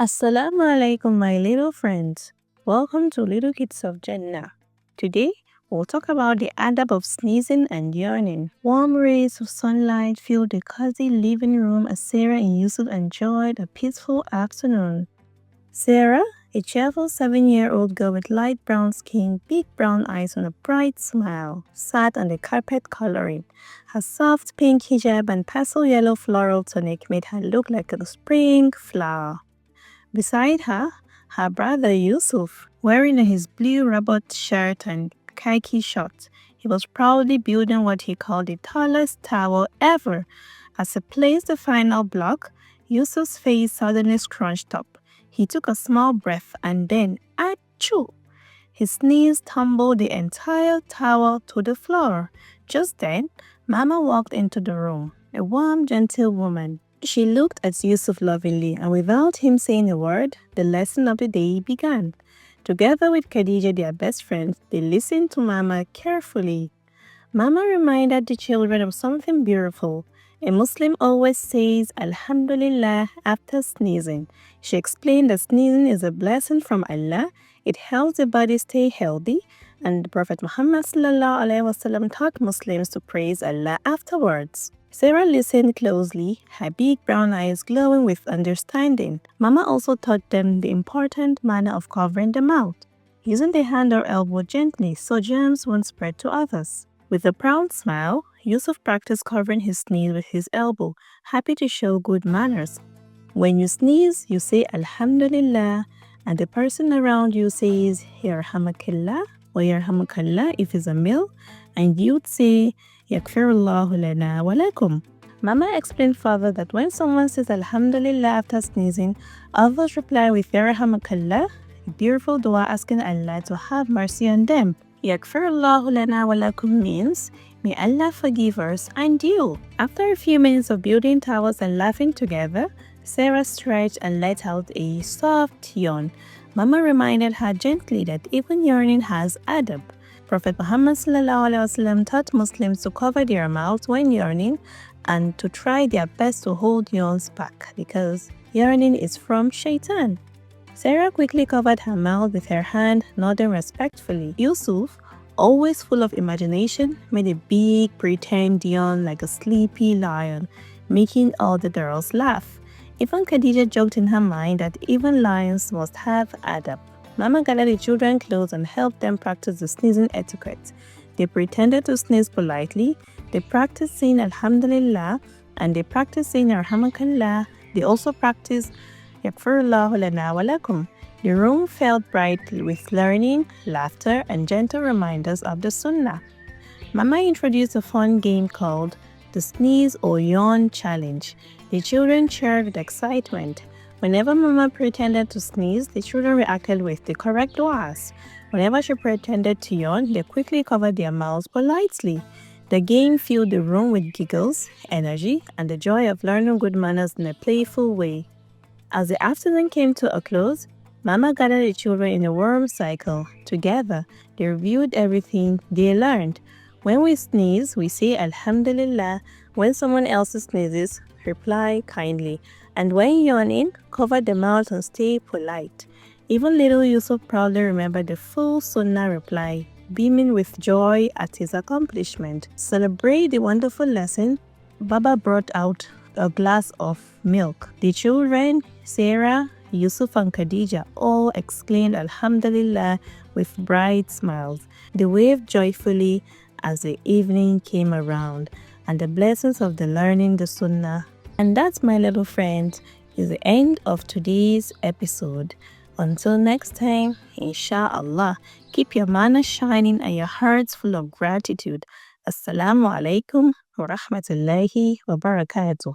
Assalamu alaikum, my little friends. Welcome to Little Kids of Jannah. Today, we'll talk about the adab of sneezing and yawning. Warm rays of sunlight filled the cozy living room as Sarah and Yusuf enjoyed a peaceful afternoon. Sarah, a cheerful 7-year-old girl with light brown skin, big brown eyes, and a bright smile, sat on the carpet coloring. Her soft pink hijab and pastel yellow floral tunic made her look like a spring flower. Beside her, her brother Yusuf, wearing his blue robot shirt and khaki shorts. He was proudly building what he called the tallest tower ever. As he placed the final block, Yusuf's face suddenly scrunched up. He took a small breath and then, achoo! His sneeze tumbled the entire tower to the floor. Just then, Mama walked into the room, a warm, gentle woman. She looked at Yusuf lovingly, and without him saying a word, the lesson of the day began. Together with Khadija, their best friend, they listened to Mama carefully. Mama reminded the children of something beautiful. A Muslim always says Alhamdulillah after sneezing. She explained that sneezing is a blessing from Allah. It helps the body stay healthy, and Prophet Muhammad taught Muslims to praise Allah afterwards. Sarah listened closely, her big brown eyes glowing with understanding. Mama also taught them the important manner of covering the mouth, using the hand or elbow gently so germs won't spread to others. With a proud smile, Yusuf practiced covering his sneeze with his elbow, happy to show good manners. When you sneeze, you say Alhamdulillah, and the person around you says Yarhamukallah or Yarhamukallah if it's a male, and you'd say Yakfirullahu lana wa lakum. Mama explained further that when someone says Alhamdulillah after sneezing, others reply with Yarhamukallah, a beautiful dua asking Allah to have mercy on them. Yakfirullahu lana wa lakum means, may Allah forgive us and you. After a few minutes of building towers and laughing together, Sarah stretched and let out a soft yawn. Mama reminded her gently that even yawning has adab. Prophet Muhammad taught Muslims to cover their mouths when yawning and to try their best to hold yawns back because yawning is from shaitan. Sarah quickly covered her mouth with her hand, nodding respectfully. Yusuf, always full of imagination, made a big pretend yawn like a sleepy lion, making all the girls laugh. Even Khadija joked in her mind that even lions must have adab. Mama gathered the children close and helped them practice the sneezing etiquette. They pretended to sneeze politely, they practiced saying Alhamdulillah, and they practiced saying Yarhamukallah. They also practiced Yakfirullahu lana wa lakum. The room felt bright with learning, laughter, and gentle reminders of the Sunnah. Mama introduced a fun game called the Sneeze or Yawn Challenge. The children cheered with excitement. Whenever Mama pretended to sneeze, the children reacted with the correct duas. Whenever she pretended to yawn, they quickly covered their mouths politely. The game filled the room with giggles, energy, and the joy of learning good manners in a playful way. As the afternoon came to a close, Mama gathered the children in a warm cycle. Together, they reviewed everything they learned. When we sneeze, we say Alhamdulillah. When someone else sneezes, reply kindly. And when yawning, cover the mouth and stay polite. Even little Yusuf proudly remembered the full Sunnah reply, beaming with joy at his accomplishment. Celebrate the wonderful lesson. Baba brought out a glass of milk. The children, Sarah, Yusuf and Khadija all exclaimed Alhamdulillah with bright smiles. They waved joyfully as the evening came around and the blessings of the learning the Sunnah. And that's, my little friends, is the end of today's episode. Until next time, inshallah, keep your manners shining and your hearts full of gratitude. Assalamu alaikum wa rahmatullahi wa barakatuh.